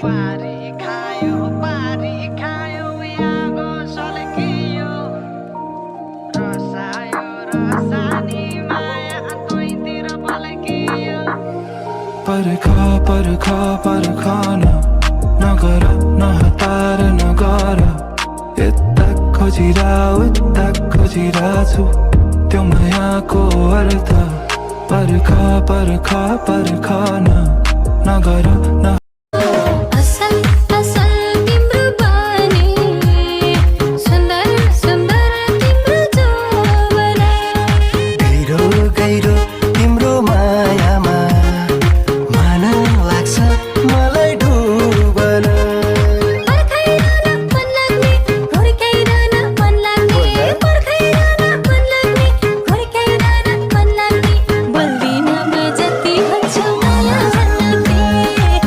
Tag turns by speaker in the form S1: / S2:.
S1: पारी खायो यागो सल्कियो रसायो रसानी माया तैँतिर बल्कियो
S2: पर्खन नगर नहतार नगर यता खोजिरा छु त्यो मायाको अर्थ पर्खन नगर